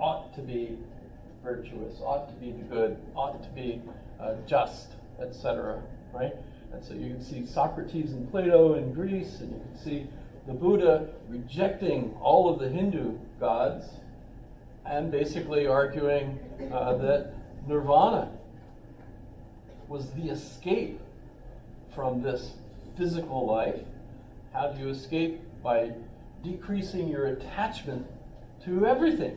ought to be virtuous, ought to be good, ought to be just, etc., right? And so you can see Socrates and Plato in Greece, and you can see the Buddha rejecting all of the Hindu gods and basically arguing that nirvana was the escape from this physical life. How do you escape? By decreasing your attachment to everything.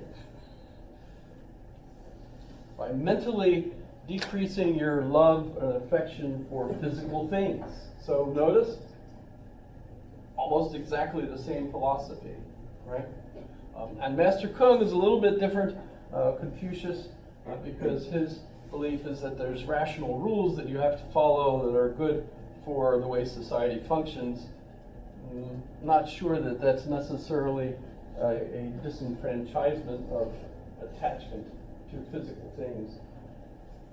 By mentally decreasing your love and affection for physical things. So notice, almost exactly the same philosophy, right? And Master Kung is a little bit different, Confucius, because his belief is that there's rational rules that you have to follow that are good for the way society functions. Not sure that that's necessarily a disenfranchisement of attachment to physical things.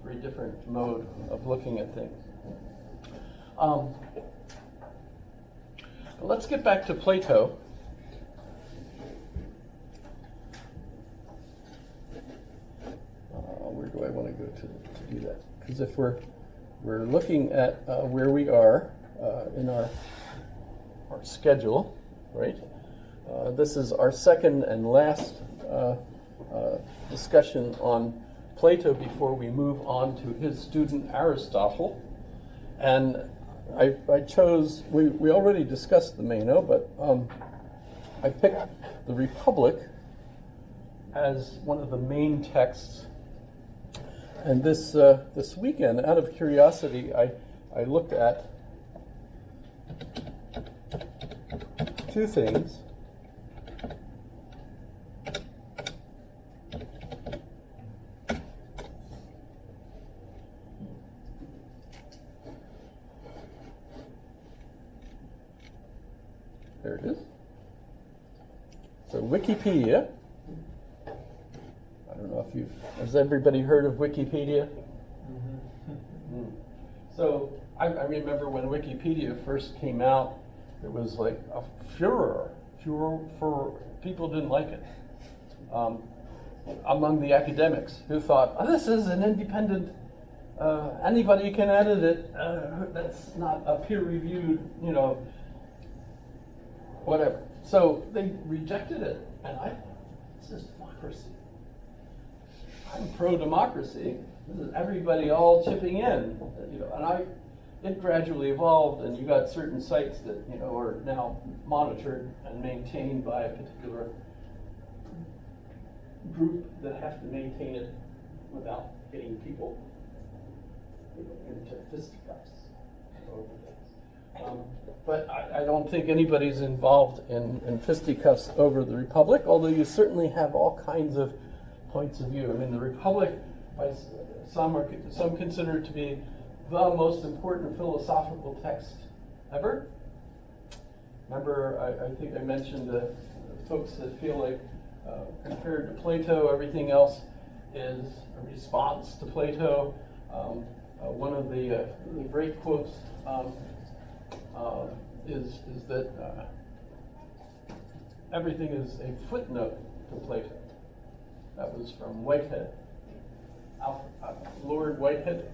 Very different mode of looking at things. Let's get back to Plato. Where do I want to go to do that? Because if we're looking at where we are in our schedule, right? This is our second and last discussion on Plato before we move on to his student Aristotle. And I chose, we already discussed the Meno, but I picked the Republic as one of the main texts. And this weekend, out of curiosity, I looked at two things. There it is. So Wikipedia. I don't know if has everybody heard of Wikipedia? Mm-hmm. So I remember when Wikipedia first came out, it was like a furor for people didn't like it among the academics who thought, oh, this is an independent, anybody can edit it. That's not a peer-reviewed, whatever. So they rejected it, and I thought, this is democracy. I'm pro-democracy. This is everybody all chipping in, and it gradually evolved, and you got certain sites that are now monitored and maintained by a particular group that have to maintain it without getting people into fisticuffs over things. But I don't think anybody's involved in fisticuffs over the Republic, although you certainly have all kinds of points of view. I mean, the Republic, by some consider it to be the most important philosophical text ever. Remember, I think I mentioned the folks that feel like compared to Plato, everything else is a response to Plato. One of the great quotes is that everything is a footnote to Plato. That was from Whitehead, Lord Whitehead.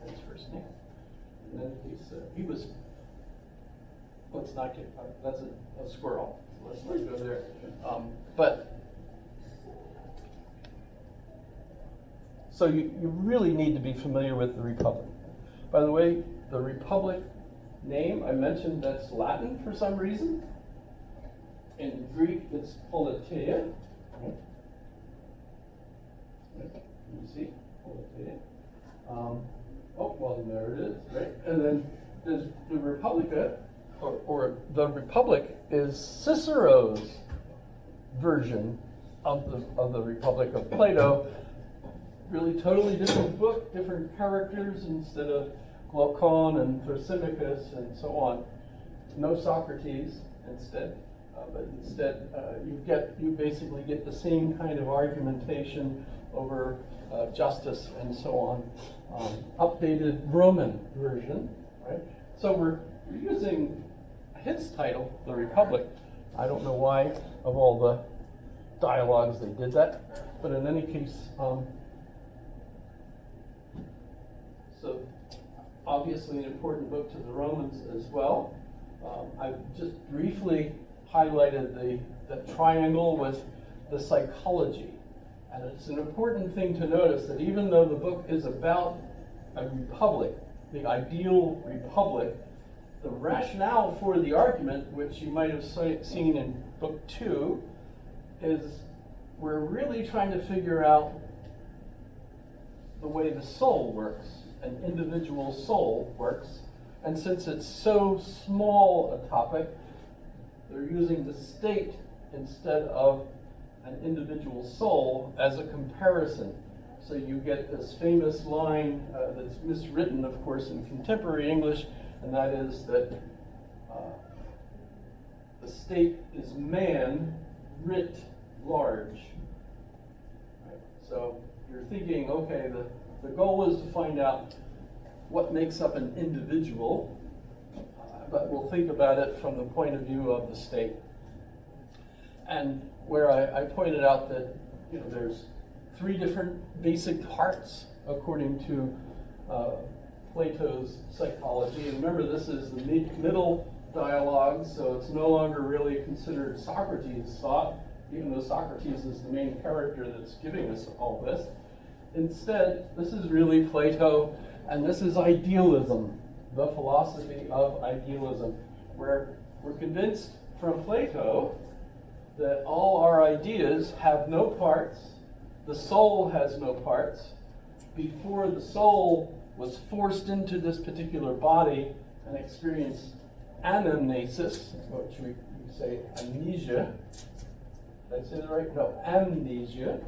His first name. And then he was. Let's not get. That's a squirrel. Let's not go there. But so you really need to be familiar with the Republic. By the way, the Republic name I mentioned, that's Latin for some reason. In Greek, it's Politeia. You see, Politeia. Well, there it is, right? And then there's the Republica, or the Republic is Cicero's version of the Republic of Plato. Really totally different book, different characters instead of Glaucon and Thrasymachus and so on. No Socrates instead, but instead you basically get the same kind of argumentation over justice and so on. Updated Roman version, right? So we're using his title, the Republic. I don't know why, of all the dialogues they did that. But in any case, so obviously an important book to the Romans as well. I've just briefly highlighted the triangle with the psychology. And it's an important thing to notice that even though the book is about a republic, the ideal republic, the rationale for the argument, which you might have seen in book 2, is we're really trying to figure out the way the soul works, an individual soul works. And since it's so small a topic, they're using the state instead of an individual soul as a comparison. So you get this famous line that's miswritten, of course, in contemporary English, and that is that the state is man writ large. Right? So you're thinking, okay, the goal is to find out what makes up an individual, but we'll think about it from the point of view of the state. And where I pointed out that there's 3 different basic parts according to Plato's psychology. And remember, this is the middle dialogue, so it's no longer really considered Socrates' thought, even though Socrates is the main character that's giving us all this. Instead, this is really Plato, and this is idealism, the philosophy of idealism, where we're convinced from Plato that all our ideas have no parts, the soul has no parts. Before the soul was forced into this particular body and experienced anamnesis, which we say amnesia. Did I say that right? No, amnesia.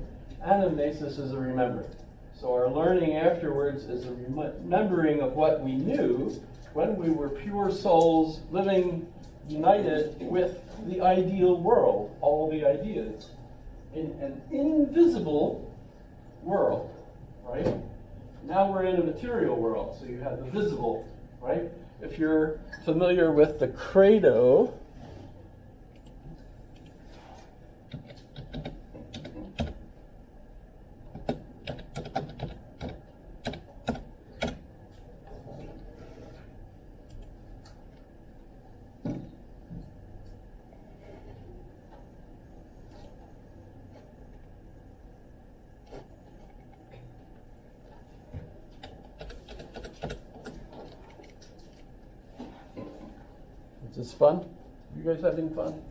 Anamnesis is a remembering. So our learning afterwards is a remembering of what we knew when we were pure souls living united with the ideal world, all the ideas, in an invisible world, right? Now we're in a material world, so you have the visible, right? If you're familiar with the credo, is this fun? You guys having fun?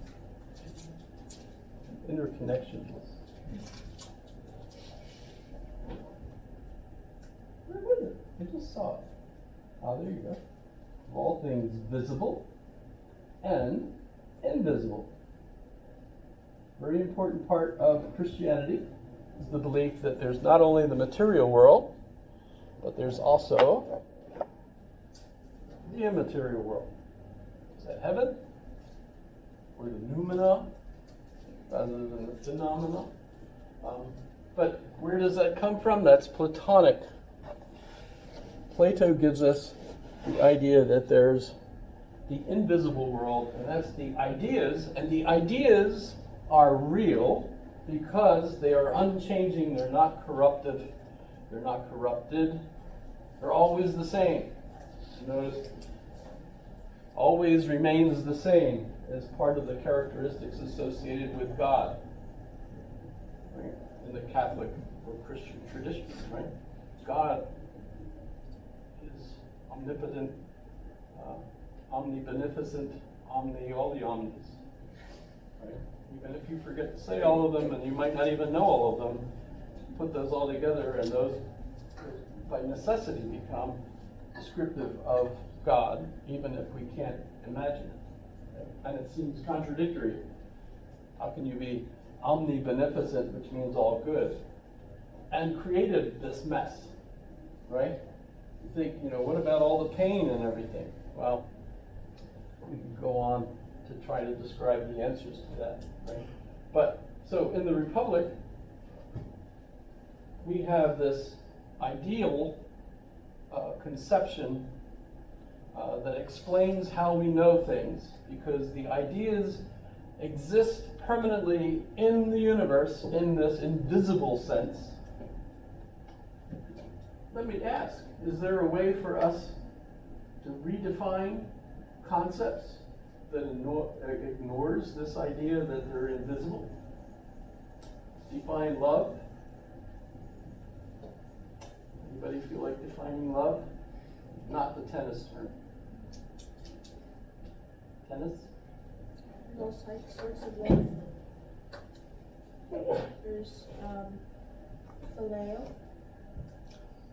Interconnection. Where was it? I just saw it. Oh, there you go. All things visible and invisible. Very important part of Christianity is the belief that there's not only the material world, but there's also the immaterial world. Is that heaven? Or the noumena rather than the phenomena? But where does that come from? That's Platonic. Plato gives us the idea that there's the invisible world, and that's the ideas, and the ideas are real because they are unchanging, they're not corruptive, they're not corrupted, they're always the same. Notice, always remains the same as part of the characteristics associated with God, right? In the Catholic or Christian tradition, right? God is omnipotent, omnibeneficent, all the omnis, right? Even if you forget to say all of them, and you might not even know all of them, put those all together, and those by necessity become descriptive of God, even if we can't imagine it. Right? And it seems contradictory. How can you be omnibeneficent, which means all good, and created this mess, right? You think, what about all the pain and everything? Well, we can go on to try to describe the answers to that, right? But, so in the Republic, we have this ideal conception that explains how we know things, because the ideas exist permanently in the universe in this invisible sense, let me ask, is there a way for us to redefine concepts that ignores this idea that they're invisible? Define love? Anybody feel like defining love? Not the tennis term. Tennis? Most sorts of love. There's phileo.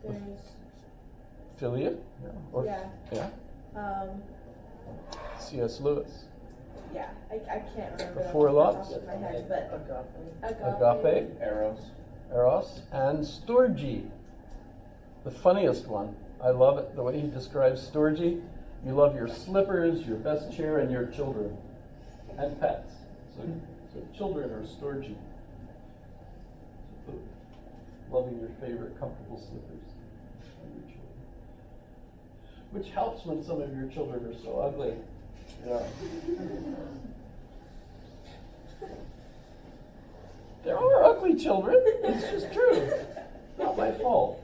There's Philia? Or, yeah. Yeah. C.S. Lewis. Yeah. I can't remember The four off loves? the top of my head, but Agape, Eros, and Storge. The funniest one. I love it, the way he describes Storge. You love your slippers, your best chair, and your children. And pets. So children are Storge. Loving your favorite comfortable slippers and your children. Which helps when some of your children are so ugly. Yeah. There are ugly children. It's just true. Not my fault.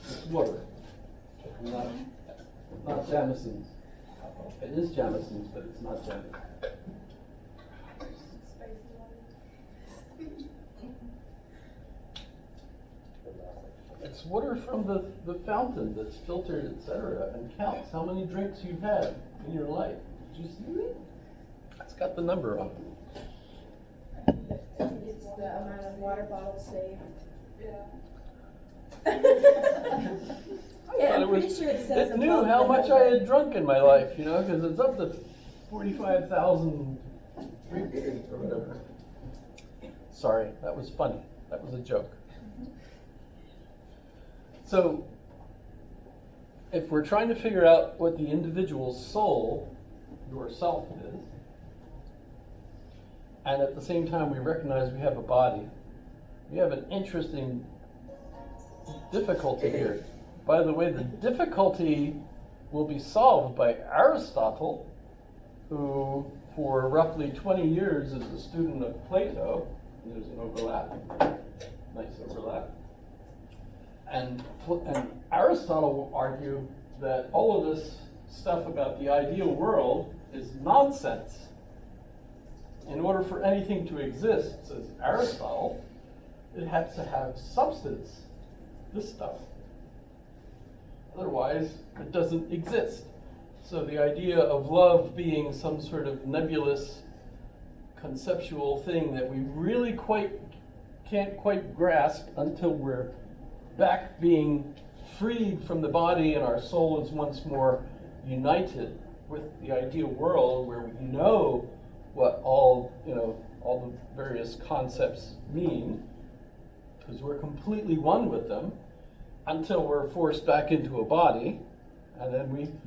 It's water. Not Jamison's. It is Jamison's, but it's not Jamison's. It's water from the fountain that's filtered, etc., and counts how many drinks you've had in your life. Did you see it? It's got the number on it. it's the amount of water bottles saved. Yeah, I'm pretty sure it says It knew above how the much number. I had drunk in my life, because it's up to 45,000 drinks or whatever. Sorry, that was funny. That was a joke. So, if we're trying to figure out what the individual soul, yourself, is, and at the same time we recognize we have a body, we have an interesting difficulty here. By the way, the difficulty will be solved by Aristotle, who for roughly 20 years is a student of Plato. There's an overlap, nice overlap. And Aristotle will argue that all of this stuff about the ideal world is nonsense. In order for anything to exist, says Aristotle, it has to have substance, this stuff. Otherwise, it doesn't exist. So the idea of love being some sort of nebulous, conceptual thing that we really can't quite grasp until we're back being freed from the body and our soul is once more united with the ideal world where we know what all the various concepts mean, because we're completely one with them, until we're forced back into a body, and then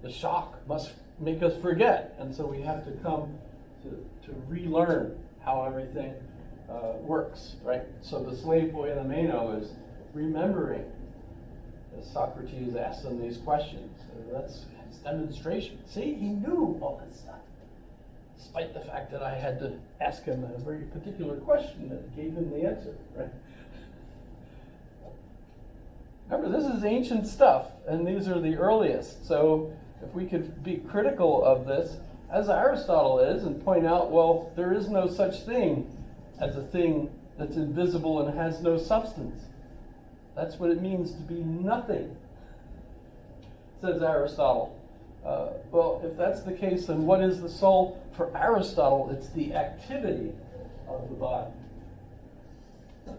the shock must make us forget, and so we have to come to relearn how everything works, right? So the slave boy in the Meno is remembering as Socrates asked him these questions. That's his demonstration. See, he knew all that stuff, despite the fact that I had to ask him a very particular question that gave him the answer, right? Remember, this is ancient stuff, and these are the earliest. So if we could be critical of this, as Aristotle is, and point out, well, there is no such thing as a thing that's invisible and has no substance. That's what it means to be nothing, says Aristotle. Well, if that's the case, then what is the soul? For Aristotle, it's the activity of the body. Isn't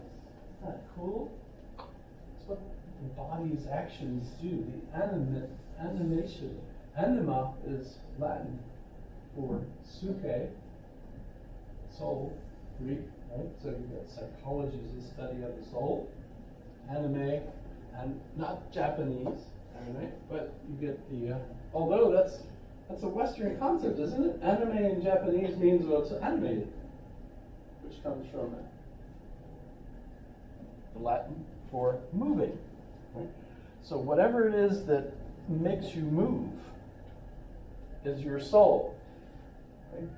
that cool? It's what the body's actions do, the animation. Anima is Latin for psyche, soul, Greek, right? So you've got psychology is the study of the soul. Anime, and not Japanese anime, but you get the, although that's a Western concept, isn't it? Anime in Japanese means, well, it's animated, which comes from the Latin for moving. Right? So whatever it is that makes you move is your soul. Right?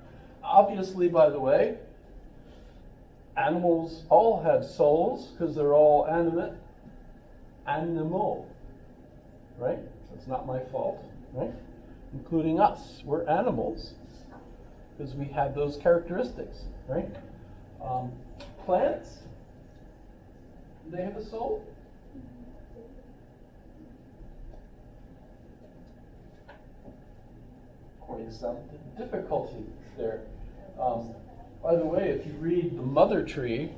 Obviously, by the way, animals all have souls because they're all animate. Animal. Right? That's not my fault. Right? Including us. We're animals because we have those characteristics. Right? Plants, do they have a soul? According to some difficulty there. By the way, if you read the mother tree,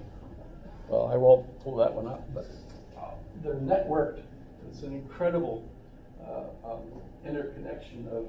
well, I won't pull that one up, but they're networked. It's an incredible interconnection of